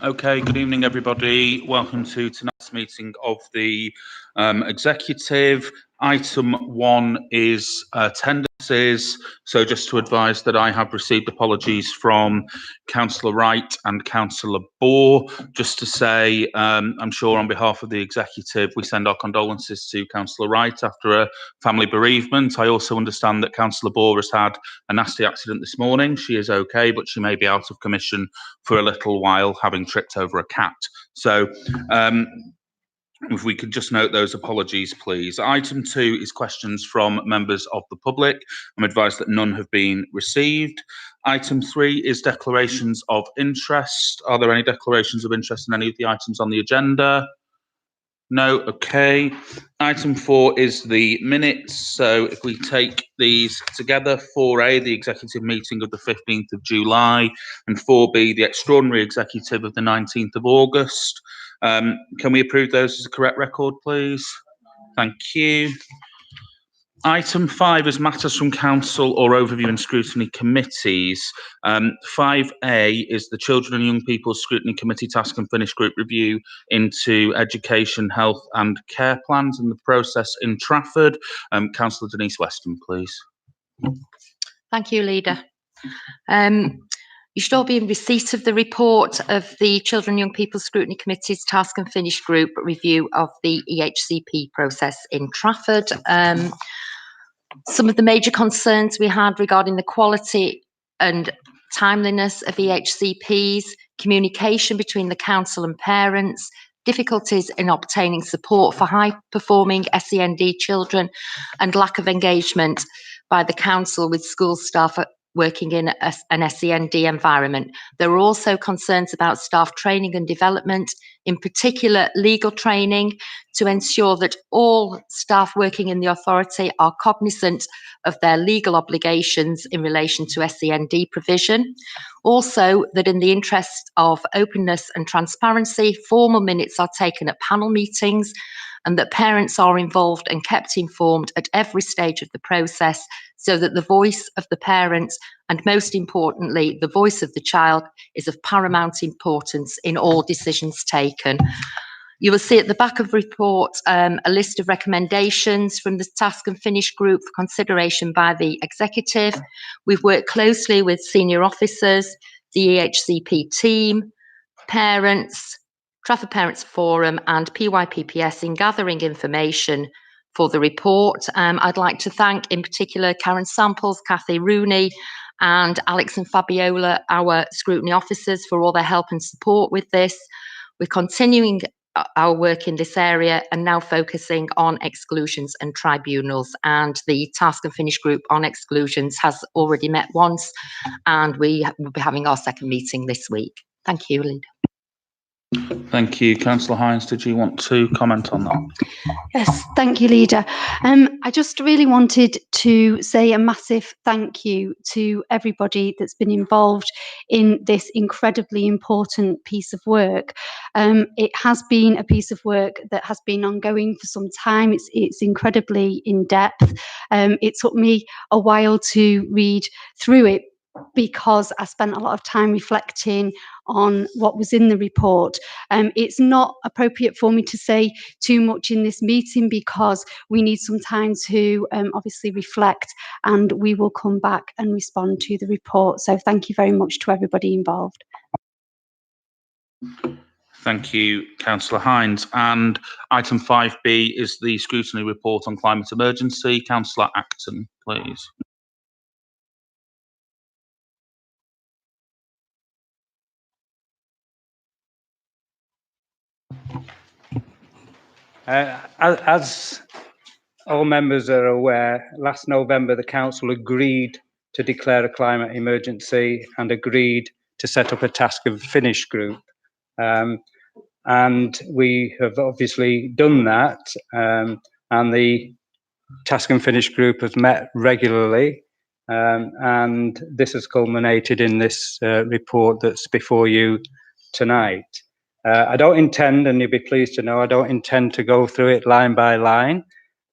Okay, good evening, everybody. Welcome to tonight's meeting of the executive. Item 1 is attendances. So just to advise that I have received apologies from Councillor Wright and Councillor Bohr. Just to say, I'm sure on behalf of the executive, we send our condolences to Councillor Wright after a family bereavement. I also understand that Councillor Bohr has had a nasty accident this morning. She is okay, but she may be out of commission for a little while, having tripped over a cat. So if we could just note those apologies, please. Item 2 is questions from members of the public. I'm advised that none have been received. Item 3 is declarations of interest. Are there any declarations of interest in any of the items on the agenda? No, okay. Item 4 is the minutes. So if we take these together, 4A, the executive meeting of the 15th of July, and 4B, the extraordinary executive of the 19th of August. Can we approve those as a correct record, please? Thank you. Item 5 is matters from council or overview and scrutiny committees. 5A is the Children and Young People's Scrutiny Committee task and finish group review into education, health and care plans and the process in Trafford. Councillor Denise Weston, please. Thank you, Leader. You should all be in receipt of the report of the Children and Young People's Scrutiny Committee's task and finish group review of the EHCP process in Trafford. Some of the major concerns we had regarding the quality and timeliness of EHCPs, communication between the council and parents, difficulties in obtaining support for high-performing SEND children, and lack of engagement by the council with school staff working in an SEND environment. There were also concerns about staff training and development, in particular legal training, to ensure that all staff working in the authority are cognizant of their legal obligations in relation to SEND provision. Also, that in the interest of openness and transparency, formal minutes are taken at panel meetings, and that parents are involved and kept informed at every stage of the process, so that the voice of the parents and, most importantly, the voice of the child is of paramount importance in all decisions taken. You will see at the back of the report a list of recommendations from the task and finish group for consideration by the executive. We've worked closely with senior officers, the EHCP team, parents, Trafford Parents Forum and PYPPS in gathering information for the report. I'd like to thank in particular Karen Samples, Kathy Rooney and Alex and Fabiola, our scrutiny officers, for all their help and support with this. We're continuing our work in this area and now focusing on exclusions and tribunals, and the task and finish group on exclusions has already met once and we will be having our second meeting this week. Thank you, Leader. Thank you. Councillor Hines, did you want to comment on that? Yes, thank you, Leader. I just really wanted to say a massive thank you to everybody that's been involved in this incredibly important piece of work. It has been a piece of work that has been ongoing for some time. It's incredibly in depth. It took me a while to read through it because I spent a lot of time reflecting on what was in the report. It's not appropriate for me to say too much in this meeting because we need some time to obviously reflect, and we will come back and respond to the report. So thank you very much to everybody involved. Thank you, Councillor Hines. And item 5B is the scrutiny report on climate emergency. Councillor Acton, please. As all members are aware, last November the Council agreed to declare a climate emergency and agreed to set up a task and finish group. And we have obviously done that, and the task and finish group has met regularly, and this has culminated in this report that's before you tonight. I don't intend, and you'll be pleased to know, I don't intend to go through it line by line.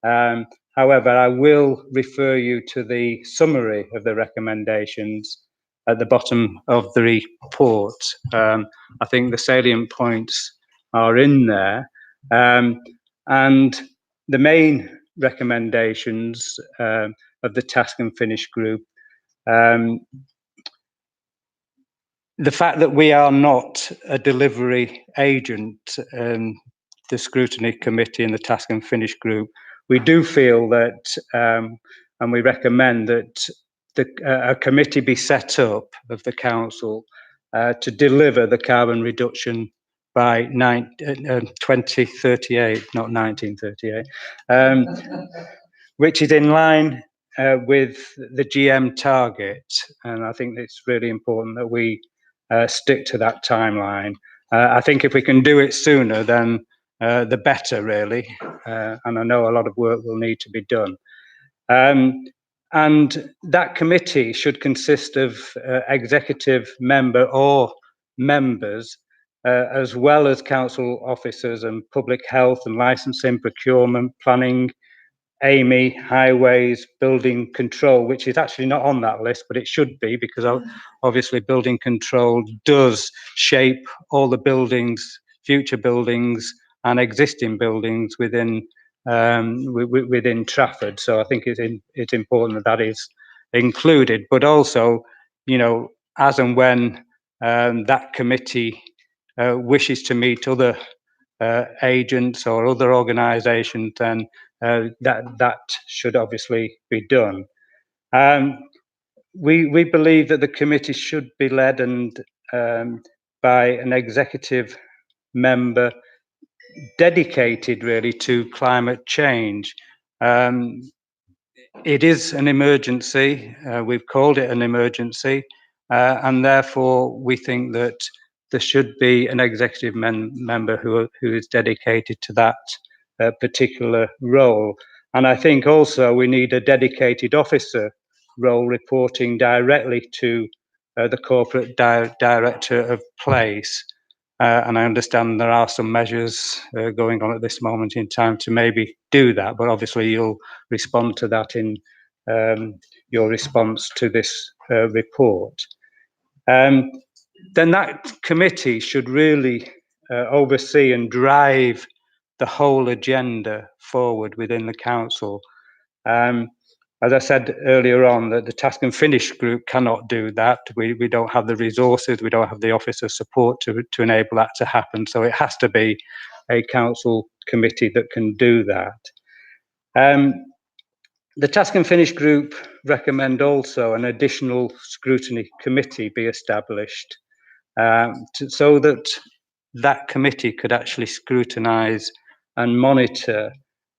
However, I will refer you to the summary of the recommendations at the bottom of the report. I think the salient points are in there, and the main recommendations of the Task and Finish group, the fact that we are not a delivery agent, the Scrutiny Committee and the Task and Finish group, we do feel that, and we recommend that a committee be set up of the council to deliver the carbon reduction by 2038, not 1938, which is in line with the GM target. And I think it's really important that we stick to that timeline. I think if we can do it sooner, then the better, really. And I know a lot of work will need to be done. And that committee should consist of executive member or members, as well as council officers and public health and licensing, procurement, planning, AMI, highways, building control, which is actually not on that list, but it should be, because obviously building control does shape all the buildings, future buildings and existing buildings within within Trafford. So I think it's important that that is included, but also, you know, as and when that committee wishes to meet other agents or other organisations, then that should obviously be done. We believe that the committee should be led and by an executive member dedicated really to climate change. It is an emergency. We've called it an emergency, and therefore we think that there should be an executive member who is dedicated to that particular role. And I think also we need a dedicated officer role reporting directly to the corporate director of place. And I understand there are some measures going on at this moment in time to maybe do that, but obviously you'll respond to that in your response to this report. Then that committee should really oversee and drive the whole agenda forward within the council. As I said earlier on, that the Task and Finish group cannot do that. We don't have the resources, we don't have the officer support to enable that to happen. So it has to be a council committee that can do that. The Task and Finish group recommend also an additional scrutiny committee be established, so that that committee could actually scrutinise and monitor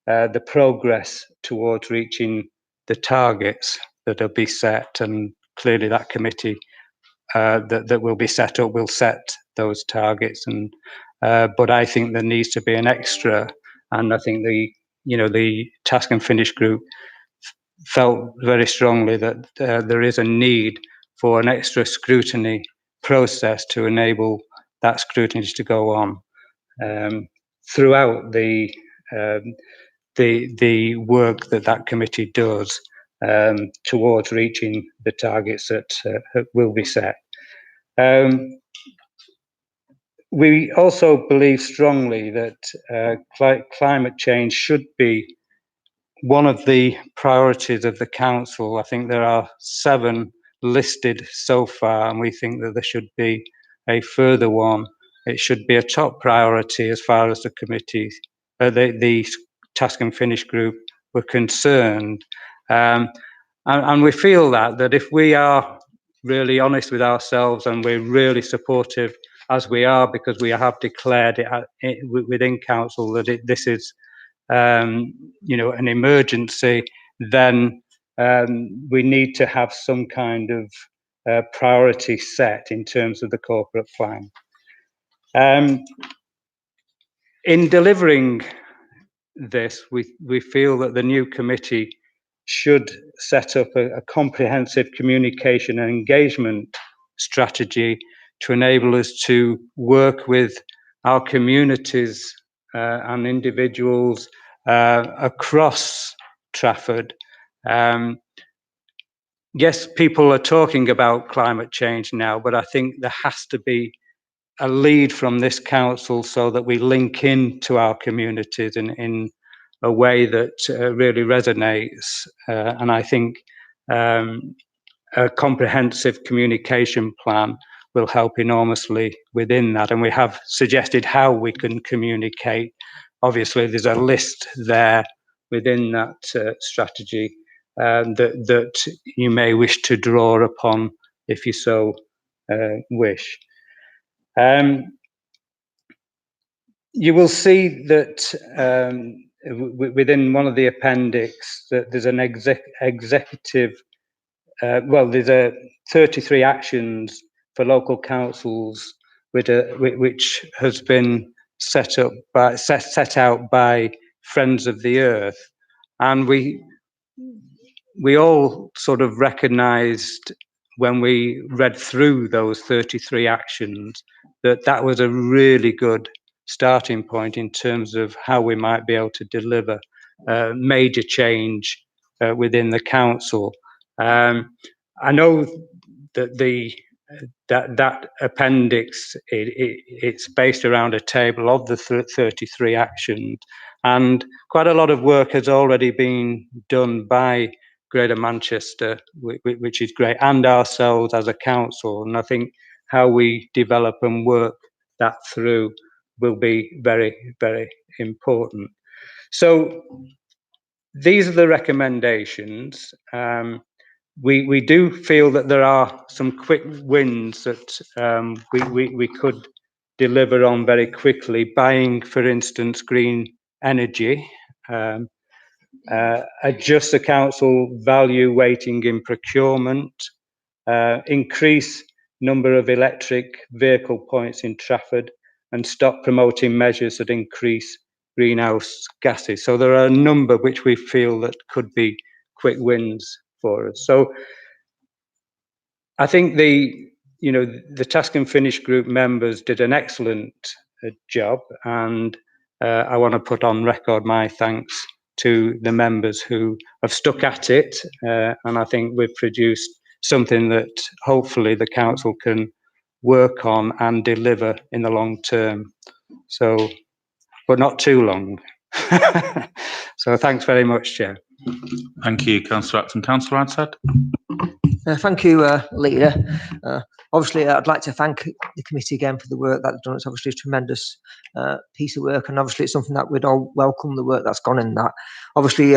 the progress towards reaching the targets that will be set. And clearly that committee that will be set up will set those targets. And but I think there needs to be an extra, and I think the Task and Finish group felt very strongly that there is a need for an extra scrutiny process to enable that scrutiny to go on throughout the work that committee does towards reaching the targets that will be set. We also believe strongly that climate change should be one of the priorities of the council. I think there are 7 listed so far, and we think that there should be a further one. It should be a top priority as far as the committee, the Task and Finish group were concerned. And we feel that if we are really honest with ourselves and we're really supportive, as we are, because we have declared it within council that this is an emergency, then we need to have some kind of priority set in terms of the corporate plan. In delivering this, we feel that the new committee should set up a comprehensive communication and engagement strategy to enable us to work with our communities and individuals across Trafford yes, people are talking about climate change now, but I think there has to be a lead from this council so that we link in to our communities in a way that really resonates. And I think a comprehensive communication plan will help enormously within that. And we have suggested how we can communicate. Obviously, there's a list there within that strategy that you may wish to draw upon if you so wish. You will see that within one of the appendix that there's an executive, there's a 33 actions for local councils which has been set out by Friends of the Earth, and we all sort of recognised when we read through those 33 actions that was a really good starting point in terms of how we might be able to deliver major change within the council. I know that that appendix it's based around a table of the 33 actions, and quite a lot of work has already been done by Greater Manchester, which is great, and ourselves as a council. And I think how we develop and work that through will be very, very important. So these are the recommendations. We do feel that there are some quick wins that we could deliver on very quickly. Buying, for instance, green energy, adjust the council value weighting in procurement, increase number of electric vehicle points in Trafford, and stop promoting measures that increase greenhouse gases. So there are a number which we feel that could be quick wins for us. So I think the task and finish group members did an excellent job, and I want to put on record my thanks to the members who have stuck at it, and I think we've produced something that hopefully the council can work on and deliver in the long term. So, but not too long. So thanks very much, Chair. Thank you, Councillor Acton. Councillor Adshead. Thank you, Leader. Obviously, I'd like to thank the committee again for the work that's done. It's obviously a tremendous piece of work, and obviously it's something that we'd all welcome, the work that's gone in that. Obviously,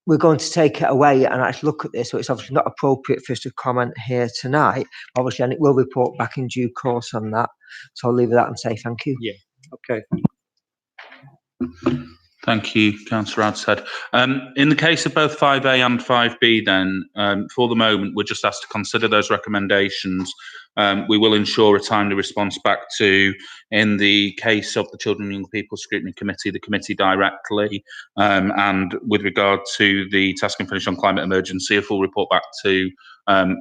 we're going to take it away and actually look at this, so it's obviously not appropriate for us to comment here tonight, obviously, and it will report back in due course on that. So I'll leave it at that and say thank you. Yeah, okay. Thank you, Councillor Adshead. In the case of both 5A and 5B then, for the moment, we're just asked to consider those recommendations. We will ensure a timely response back to, in the case of the Children and Young People Scrutiny Committee, the committee directly, and with regard to the task and finish on climate emergency, a full report back to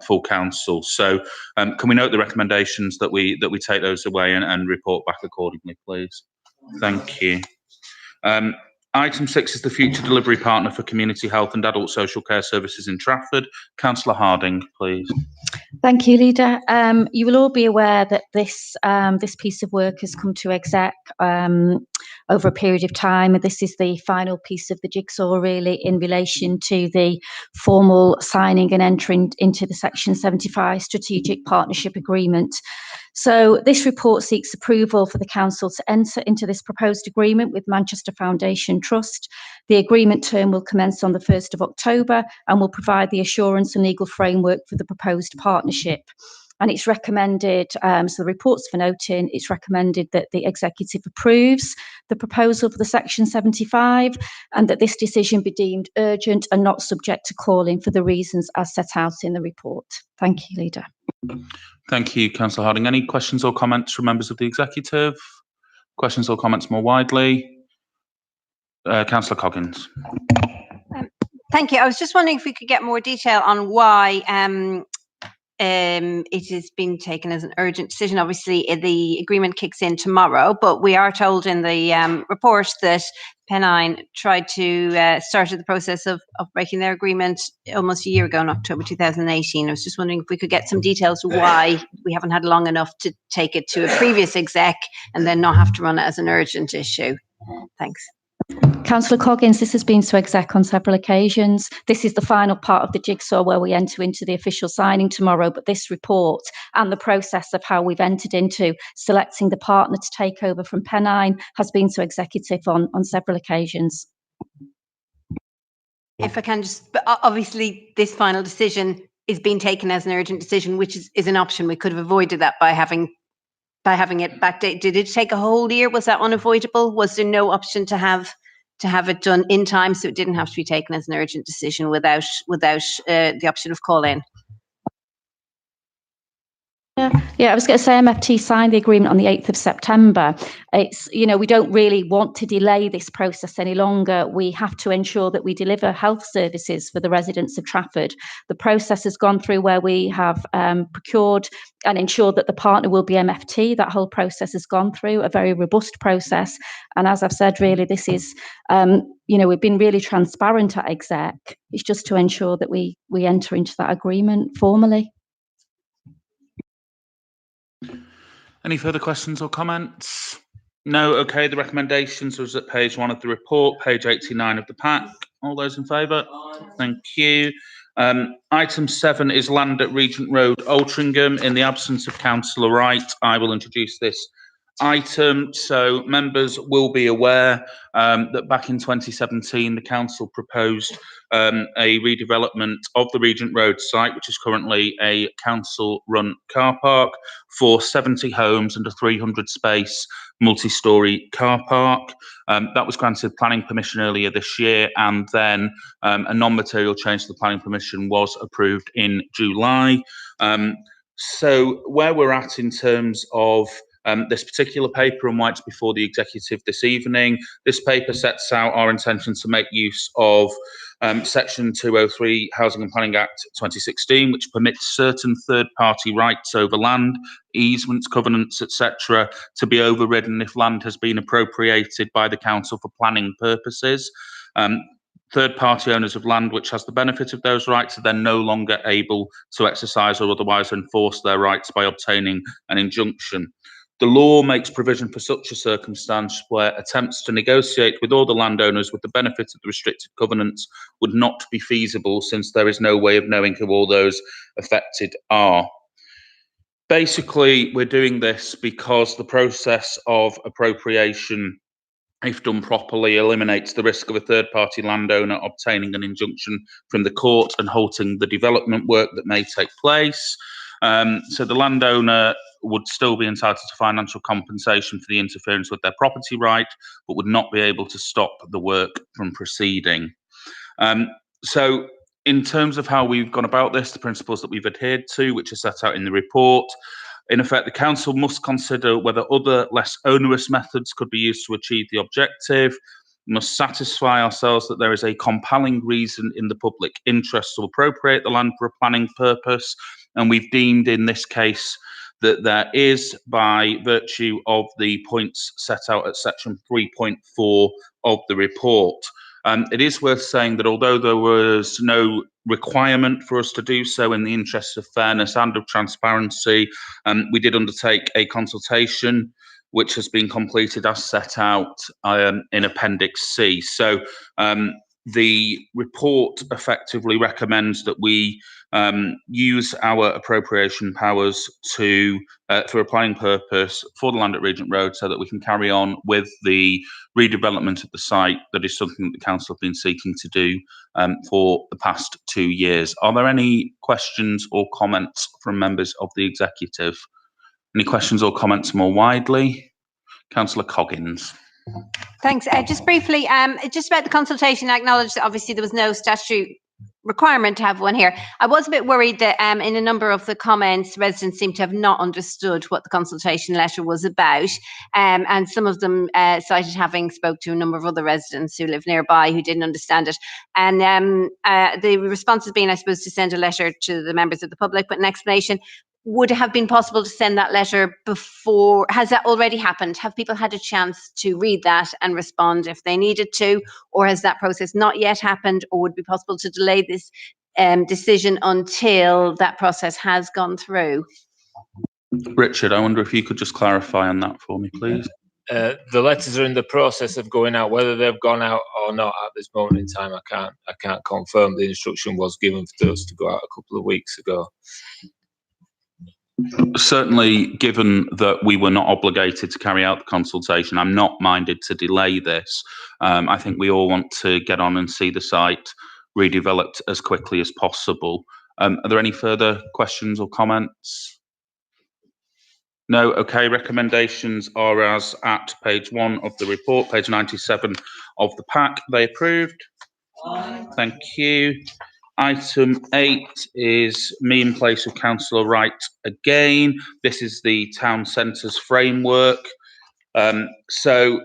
full council. So can we note the recommendations that we take those away and report back accordingly, please? Thank you. Item 6 is the future delivery partner for community health and adult social care services in Trafford. Councillor Harding, please. Thank you, Leader. You will all be aware that this piece of work has come to exec over a period of time, and this is the final piece of the jigsaw, really, in relation to the formal signing and entering into the Section 75 Strategic Partnership Agreement. So this report seeks approval for the Council to enter into this proposed agreement with Manchester Foundation Trust. The agreement term will commence on the 1st of October and will provide the assurance and legal framework for the proposed partnership. And it's recommended, so the report's for noting, it's recommended that the Executive approves the proposal for the Section 75 and that this decision be deemed urgent and not subject to calling for the reasons as set out in the report. Thank you, Leader. Thank you, Councillor Harding. Any questions or comments from members of the Executive? Questions or comments more widely? Councillor Coggins. Thank you. I was just wondering if we could get more detail on why it has been taken as an urgent decision. Obviously, the agreement kicks in tomorrow, but we are told in the report that Pennine tried to started the process of breaking their agreement almost a year ago in October 2018. I was just wondering if we could get some details why we haven't had long enough to take it to a previous exec and then not have to run it as an urgent issue. Thanks. Councillor Coggins, this has been to exec on several occasions. This is the final part of the jigsaw where we enter into the official signing tomorrow, but this report and the process of how we've entered into selecting the partner to take over from Pennine has been to executive on several occasions. If I can just, obviously this final decision is being taken as an urgent decision, which is an option. We could have avoided that by having it backdated. Did it take a whole year? Was that unavoidable? Was there no option to have it done in time so it didn't have to be taken as an urgent decision without the option of call-in? Yeah, I was going to say MFT signed the agreement on the 8th of September. It's, we don't really want to delay this process any longer. We have to ensure that we deliver health services for the residents of Trafford. The process has gone through where we have procured and ensured that the partner will be MFT. That whole process has gone through a very robust process. And as I've said, really, this is, we've been really transparent at exec. It's just to ensure that we enter into that agreement formally. Any further questions or comments? No. Okay. The recommendations was at page 1 of the report, page 89 of the pack. All those in favour? Thank you. Item 7 is land at Regent Road, Altrincham. In the absence of Councillor Wright, I will introduce this item. So members will be aware that back in 2017, the council proposed a redevelopment of the Regent Road site, which is currently a council-run car park, for 70 homes and a 300-space multi-storey car park. That was granted planning permission earlier this year, and then a non-material change to the planning permission was approved in July. So where we're at in terms of this particular paper and why it's before the executive this evening, this paper sets out our intention to make use of Section 203 Housing and Planning Act 2016, which permits certain third-party rights over land, easements, covenants, etc., to be overridden if land has been appropriated by the council for planning purposes. Third-party owners of land which has the benefit of those rights are then no longer able to exercise or otherwise enforce their rights by obtaining an injunction. The law makes provision for such a circumstance where attempts to negotiate with all the landowners with the benefit of the restricted covenants would not be feasible, since there is no way of knowing who all those affected are. Basically, we're doing this because the process of appropriation, if done properly, eliminates the risk of a third-party landowner obtaining an injunction from the court and halting the development work that may take place. So the landowner would still be entitled to financial compensation for the interference with their property right, but would not be able to stop the work from proceeding. So in terms of how we've gone about this, the principles that we've adhered to, which are set out in the report, in effect, the council must consider whether other less onerous methods could be used to achieve the objective. We must satisfy ourselves that there is a compelling reason in the public interest to appropriate the land for a planning purpose, and we've deemed in this case that there is, by virtue of the points set out at section 3.4 of the report. It is worth saying that although there was no requirement for us to do so in the interests of fairness and of transparency, we did undertake a consultation which has been completed as set out in Appendix C. So the report effectively recommends that we use our appropriation powers to for a planning purpose for the land at Regent Road, so that we can carry on with the redevelopment of the site. That is something that the council have been seeking to do for the past 2 years. Are there any questions or comments from members of the executive? Any questions or comments more widely? Councillor Coggins. Thanks. Just briefly, just about the consultation, I acknowledge that obviously there was no statutory requirement to have one here. I was a bit worried that in a number of the comments, residents seem to have not understood what the consultation letter was about. And some of them cited having spoke to a number of other residents who live nearby who didn't understand it. And the response has been, I suppose, to send a letter to the members of the public, but an explanation. Would it have been possible to send that letter before? Has that already happened? Have people had a chance to read that and respond if they needed to? Or has that process not yet happened? Or would it be possible to delay this decision until that process has gone through? Richard, I wonder if you could just clarify on that for me, please. The letters are in the process of going out. Whether they've gone out or not at this moment in time, I can't confirm. The instruction was given for us to go out a couple of weeks ago. Certainly, given that we were not obligated to carry out the consultation, I'm not minded to delay this. I think we all want to get on and see the site redeveloped as quickly as possible. Are there any further questions or comments? No. Okay. Recommendations are as at page 1 of the report, page 97 of the pack. They approved? Aye. Thank you. Item 8 is me in place of Councillor Wright again. This is the town centres framework. So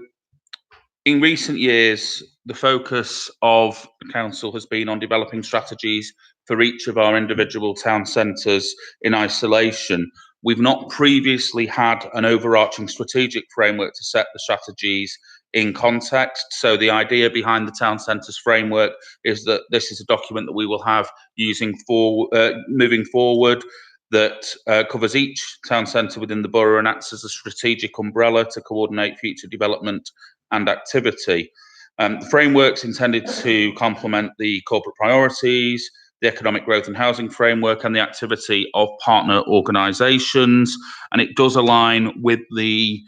in recent years, the focus of the council has been on developing strategies for each of our individual town centres in isolation. We've not previously had an overarching strategic framework to set the strategies in context. So the idea behind the town centres framework is that this is a document that we will have moving forward that covers each town centre within the borough and acts as a strategic umbrella to coordinate future development and activity. The framework's intended to complement the corporate priorities, the economic growth and housing framework, and the activity of partner organisations, and it does align with the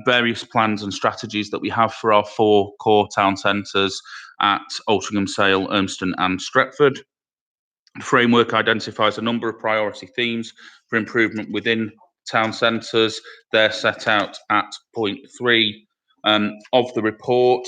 various plans and strategies that we have for our 4 core town centres at Altrincham, Sale, Urmston and Stretford. The framework identifies a number of priority themes for improvement within town centres. They're set out at point 3 of the report.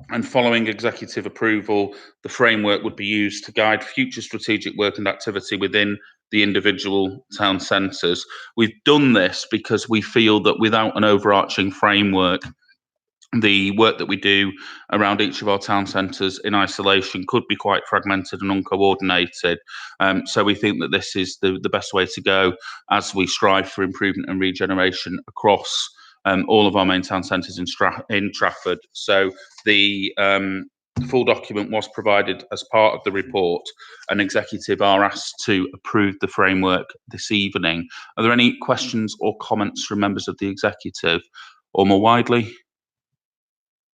And following executive approval, the framework would be used to guide future strategic work and activity within the individual town centres. We've done this because we feel that without an overarching framework, the work that we do around each of our town centres in isolation could be quite fragmented and uncoordinated. So we think that this is the best way to go as we strive for improvement and regeneration across all of our main town centres in Trafford. So the full document was provided as part of the report, and executive are asked to approve the framework this evening. Are there any questions or comments from members of the executive, or more widely?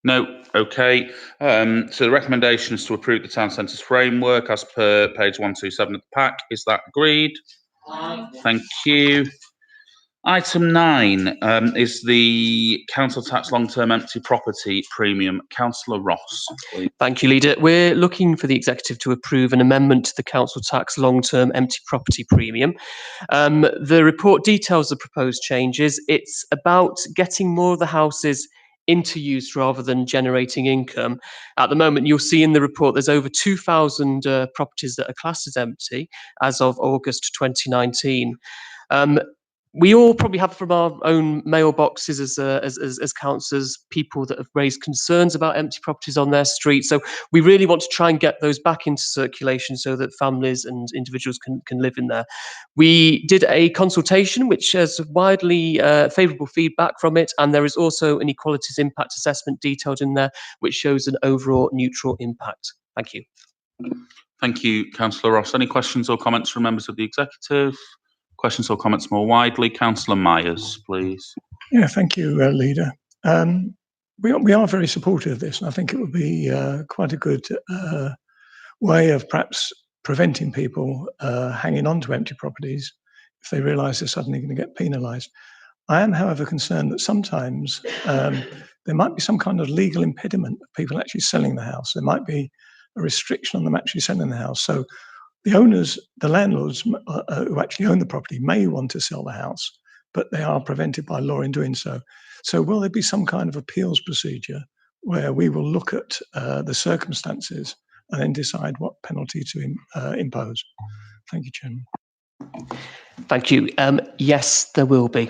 No. Okay. So the recommendation is to approve the town centres framework as per page 127 of the pack. Is that agreed? Aye. Thank you. Item 9 is the council tax long-term empty property premium. Councillor Ross, please. Thank you, Leader. We're looking for the executive to approve an amendment to the council tax long-term empty property premium. The report details the proposed changes. It's about getting more of the houses into use rather than generating income. At the moment, you'll see in the report there's over 2,000 properties that are classed as empty as of August 2019. We all probably have from our own mailboxes as councillors people that have raised concerns about empty properties on their street. So we really want to try and get those back into circulation so that families and individuals can live in there. We did a consultation which has widely favourable feedback from it, and there is also an equalities impact assessment detailed in there which shows an overall neutral impact. Thank you. Thank you, Councillor Ross. Any questions or comments from members of the executive? Questions or comments more widely? Councillor Myers, please. Yeah, thank you, Leader. We are very supportive of this, and I think it would be quite a good way of perhaps preventing people hanging on to empty properties if they realise they're suddenly going to get penalised. I am, however, concerned that sometimes there might be some kind of legal impediment of people actually selling the house. There might be a restriction on them actually selling the house. So the owners, the landlords who actually own the property may want to sell the house, but they are prevented by law in doing so. So will there be some kind of appeals procedure where we will look at the circumstances and then decide what penalty to impose. Thank you, Chairman. Thank you. Yes, there will be.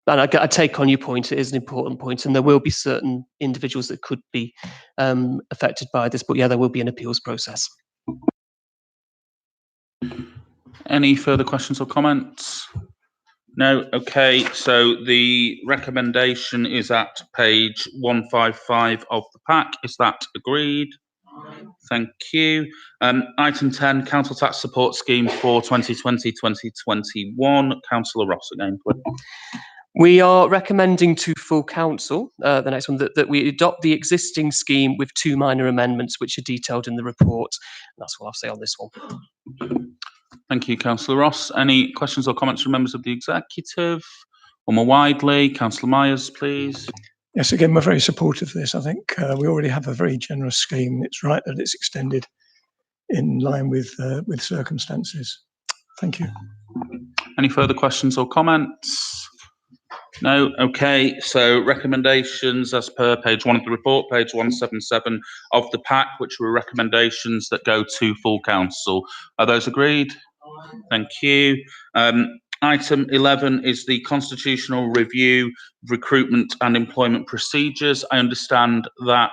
And I take on your point. It is an important point, and there will be certain individuals that could be affected by this. But yeah, there will be an appeals process. Any further questions or comments? No? Okay, so the recommendation is at page 155 of the pack. Is that agreed? Thank you. Item 10, Council Tax Support Scheme for 2020-2021. Councillor Ross again, please. We are recommending to full council, the next one, that we adopt the existing scheme with 2 minor amendments, which are detailed in the report. And that's what I'll say on this one. Thank you, Councillor Ross. Any questions or comments from members of the executive? Or more widely, Councillor Myers, please. Yes, again, we're very supportive of this. I think we already have a very generous scheme. It's right that it's extended in line with circumstances. Thank you. Any further questions or comments? No? Okay, so recommendations as per page 1 of the report, page 177 of the pack, which were recommendations that go to full council. Are those agreed? Thank you. Item 11 is the constitutional review, recruitment and employment procedures. I understand that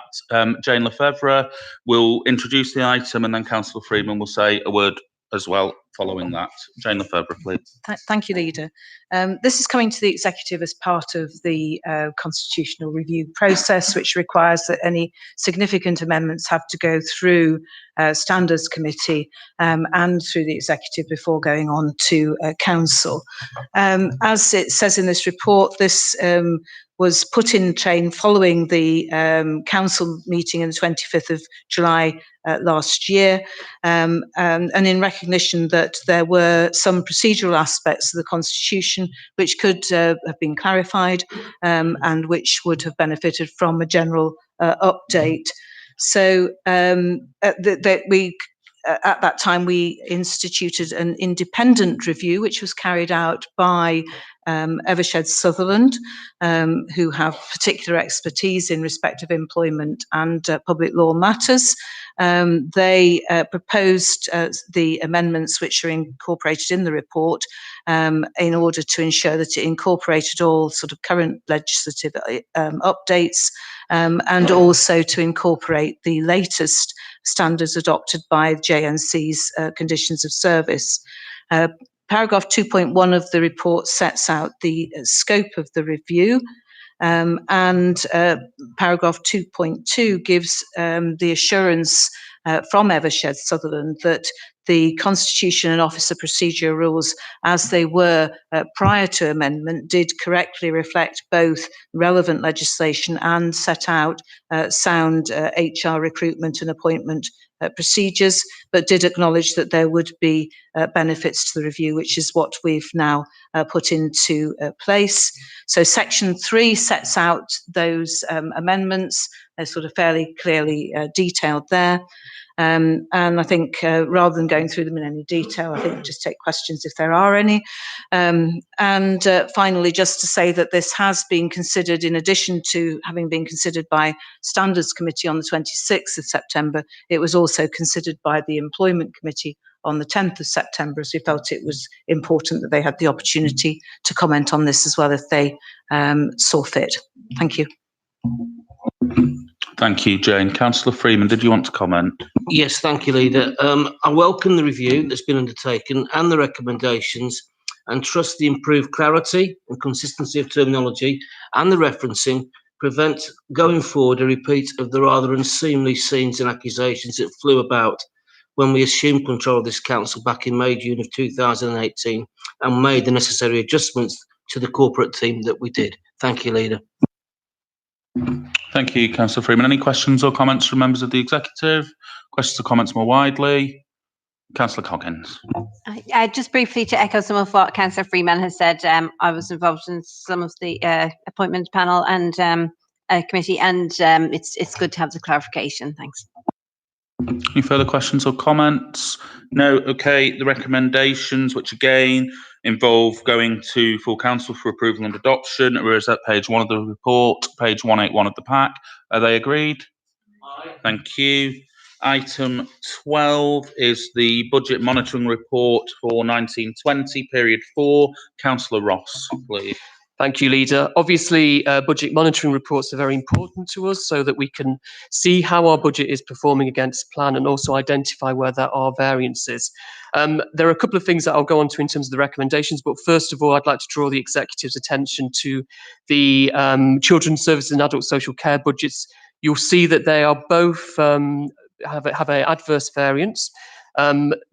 Jane Lefevre will introduce the item, and then Councillor Freeman will say a word as well following that. Jane Lefevre, please. Thank you, Leader. This is coming to the executive as part of the constitutional review process, which requires that any significant amendments have to go through Standards Committee and through the executive before going on to council. As it says in this report, this was put in train following the council meeting on the 25th of July last year, and in recognition that there were some procedural aspects of the Constitution which could have been clarified and which would have benefited from a general update. So at that time, we instituted an independent review, which was carried out by Evershed Sutherland, who have particular expertise in respect of employment and public law matters. They proposed the amendments which are incorporated in the report in order to ensure that it incorporated all sort of current legislative updates and also to incorporate the latest standards adopted by JNC's conditions of service. Paragraph 2.1 of the report sets out the scope of the review, and paragraph 2.2 gives the assurance from Evershed Sutherland that the Constitution and Officer Procedure rules, as they were prior to amendment, did correctly reflect both relevant legislation and set out sound HR recruitment and appointment procedures, but did acknowledge that there would be benefits to the review, which is what we've now put into place. So Section 3 sets out those amendments. They're sort of fairly clearly detailed there. And I think rather than going through them in any detail, I think just take questions if there are any. And finally, just to say that this has been considered, in addition to having been considered by Standards Committee on the 26th of September, it was also considered by the Employment Committee on the 10th of September, as we felt it was important that they had the opportunity to comment on this as well if they saw fit. Thank you. Thank you, Jane. Councillor Freeman, did you want to comment? Yes, thank you, Leader. I welcome the review that's been undertaken and the recommendations, and trust the improved clarity and consistency of terminology and the referencing prevent going forward a repeat of the rather unseemly scenes and accusations that flew about when we assumed control of this council back in May, June of 2018 and made the necessary adjustments to the corporate team that we did. Thank you, Leader. Thank you, Councillor Freeman. Any questions or comments from members of the executive? Questions or comments more widely? Councillor Coggins. Just briefly to echo some of what Councillor Freeman has said, I was involved in some of the appointment panel and committee, and it's good to have the clarification. Thanks. Any further questions or comments? No. Okay. The recommendations, which again involve going to full council for approval and adoption, whereas at page 1 of the report, page 181 of the pack. Are they agreed? Aye. Thank you. Item 12 is the budget monitoring report for 1920, period 4. Councillor Ross, please. Thank you, Leader. Obviously, budget monitoring reports are very important to us so that we can see how our budget is performing against plan and also identify where there are variances. There are a couple of things that I'll go on to in terms of the recommendations, but first of all, I'd like to draw the Executive's attention to the Children's Services and Adult Social Care budgets. You'll see that they are both have an adverse variance.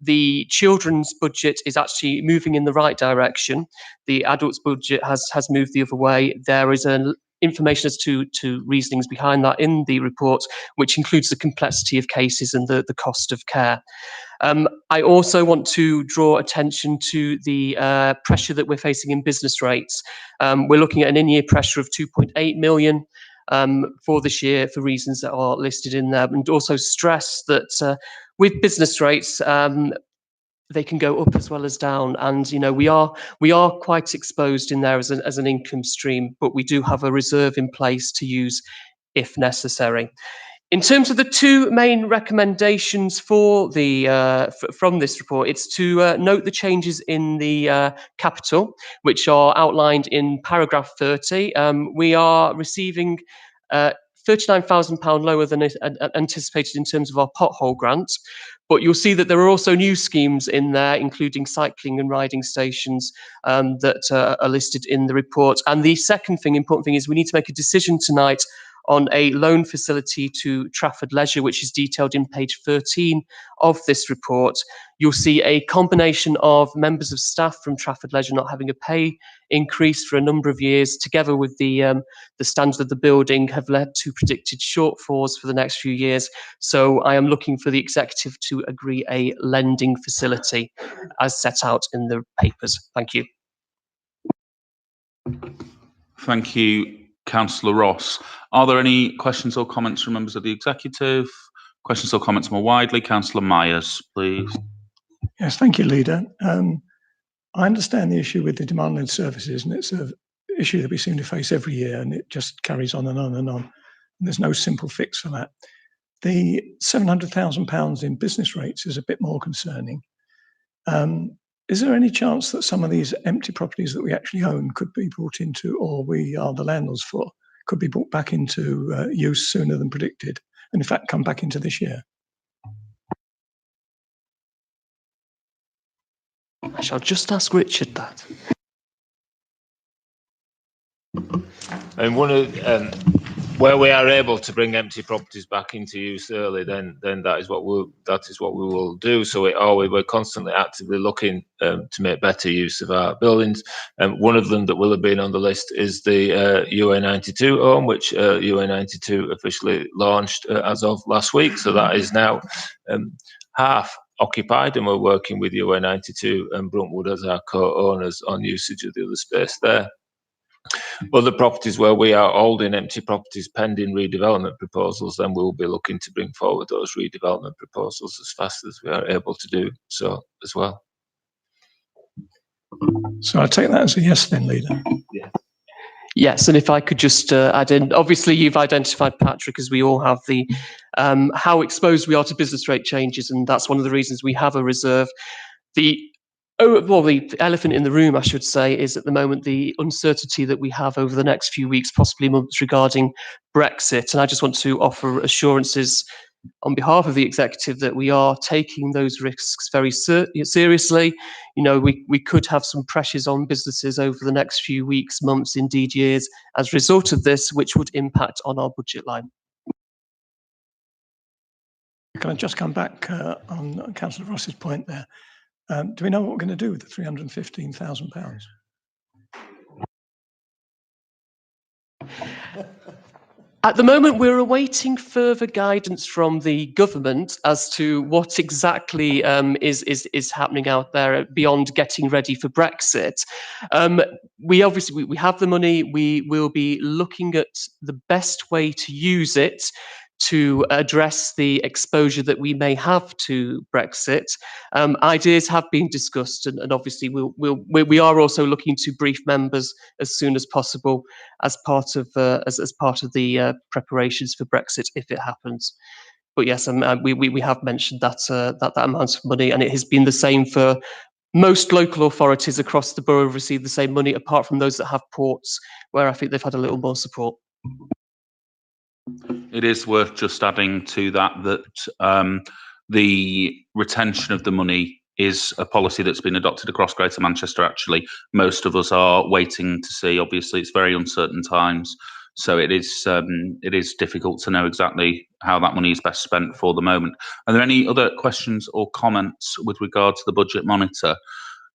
The children's budget is actually moving in the right direction. The adults budget has moved the other way. There is information as to reasonings behind that in the report, which includes the complexity of cases and the cost of care. I also want to draw attention to the pressure that we're facing in business rates. We're looking at an in-year pressure of 2.8 million for this year for reasons that are listed in there, and also stress that with business rates, they can go up as well as down, and we are quite exposed in there as an income stream, but we do have a reserve in place to use if necessary. In terms of the two main recommendations for the from this report, it's to note the changes in the capital, which are outlined in paragraph 30. We are receiving £39,000 lower than anticipated in terms of our pothole grants. But you'll see that there are also new schemes in there, including cycling and riding stations that are listed in the report. And the second important thing is we need to make a decision tonight on a loan facility to Trafford Leisure, which is detailed in page 13 of this report. You'll see a combination of members of staff from Trafford Leisure not having a pay increase for a number of years, together with the standard of the building, have led to predicted shortfalls for the next few years. So I am looking for the Executive to agree a lending facility as set out in the papers. Thank you. Thank you, Councillor Ross. Are there any questions or comments from members of the Executive? Questions or comments more widely? Councillor Myers, please. Yes, thank you, Leader. I understand the issue with the demand-led services, and it's an issue that we seem to face every year, and it just carries on and on and on. And there's no simple fix for that. The £700,000 in business rates is a bit more concerning. Is there any chance that some of these empty properties that we actually own could be brought into, or we are the landlords for, could be brought back into use sooner than predicted, and in fact come back into this year? I shall just ask Richard that. And one of where we are able to bring empty properties back into use early, then that is what we will do. So we're constantly actively looking to make better use of our buildings. And one of them that will have been on the list is the UA92 home, which UA92 officially launched as of last week. So that is now half occupied, and we're working with UA92 and Bruntwood as our co-owners on usage of the other space there. Other properties where we are holding empty properties pending redevelopment proposals, then we'll be looking to bring forward those redevelopment proposals as fast as we are able to do so as well. So I take that as a yes then, Leader. Yeah. Yes, and if I could just add in, obviously you've identified, Patrick, as we all have, the how exposed we are to business rate changes, and that's one of the reasons we have a reserve. The elephant in the room, I should say, is at the moment the uncertainty that we have over the next few weeks, possibly months, regarding Brexit. And I just want to offer assurances on behalf of the Executive that we are taking those risks very seriously. We could have some pressures on businesses over the next few weeks, months, indeed years, as a result of this, which would impact on our budget line. Can I just come back on Councillor Ross's point there? Do we know what we're going to do with the £315,000? At the moment, we're awaiting further guidance from the government as to what exactly is happening out there beyond getting ready for Brexit. We have the money. We will be looking at the best way to use it to address the exposure that we may have to Brexit. Ideas have been discussed, and obviously we are also looking to brief members as soon as possible as part of the preparations for Brexit if it happens. But yes, we have mentioned that that amount of money, and it has been the same for most local authorities across the borough have received the same money, apart from those that have ports, where I think they've had a little more support. It is worth just adding to that the retention of the money is a policy that's been adopted across Greater Manchester. Actually, most of us are waiting to see. Obviously, it's very uncertain times, so it is difficult to know exactly how that money is best spent for the moment. Are there any other questions or comments with regard to the budget monitor?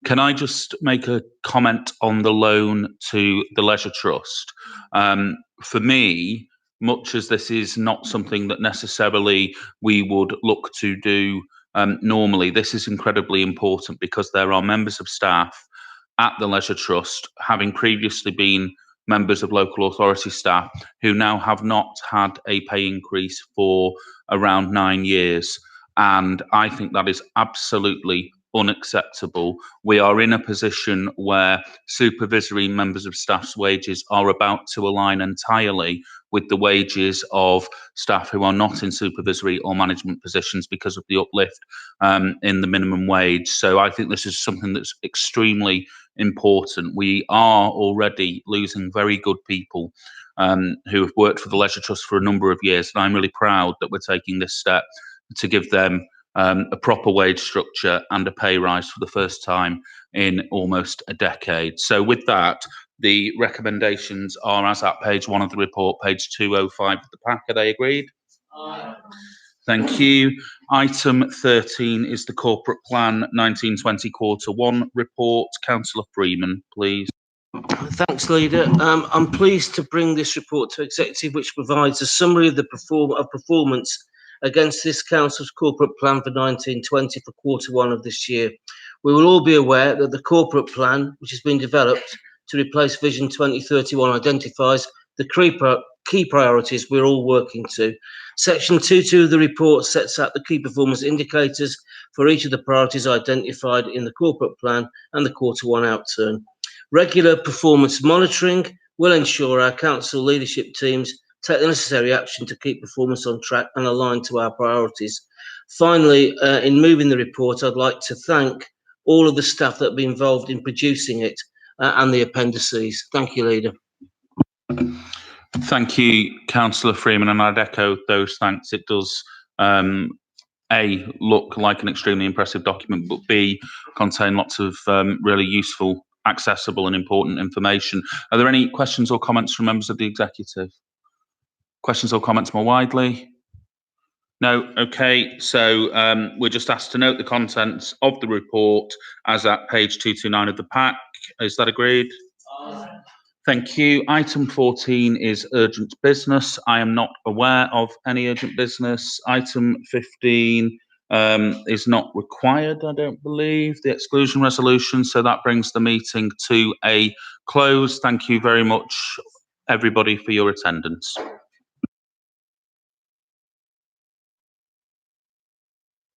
Can I just make a comment on the loan to the Leisure Trust? For me, much as this is not something that necessarily we would look to do normally, this is incredibly important because there are members of staff at the Leisure Trust, having previously been members of local authority staff, who now have not had a pay increase for around 9 years. And I think that is absolutely unacceptable. We are in a position where supervisory members of staff's wages are about to align entirely with the wages of staff who are not in supervisory or management positions because of the uplift in the minimum wage. So I think this is something that's extremely important. We are already losing very good people who have worked for the Leisure Trust for a number of years, and I'm really proud that we're taking this step to give them a proper wage structure and a pay rise for the first time in almost a decade. So with that, the recommendations are as at page 1 of the report, page 205 of the pack. Are they agreed? Aye. Thank you. Item 13 is the Corporate Plan 1920 Quarter 1 report. Councillor Freeman, please. Thanks, Leader. I'm pleased to bring this report to Executive, which provides a summary of the performance against this Council's corporate plan for 1920 for quarter 1 of this year. We will all be aware that the corporate plan, which has been developed to replace Vision 2031, identifies the key priorities we're all working to. Section 2.2 of the report sets out the key performance indicators for each of the priorities identified in the corporate plan and the quarter 1 outturn. Regular performance monitoring will ensure our council leadership teams take the necessary action to keep performance on track and aligned to our priorities. Finally, in moving the report, I'd like to thank all of the staff that have been involved in producing it and the appendices. Thank you, Leader. Thank you, Councillor Freeman, and I'd echo those thanks. It does A, look like an extremely impressive document, but B, contain lots of really useful, accessible and important information. Are there any questions or comments from members of the executive? Questions or comments more widely? No? Okay, so we're just asked to note the contents of the report as at page 229 of the pack. Is that agreed? Thank you. Item 14 is urgent business. I am not aware of any urgent business. Item 15 is not required, I don't believe, the exclusion resolution. So that brings the meeting to a close. Thank you very much, everybody, for your attendance.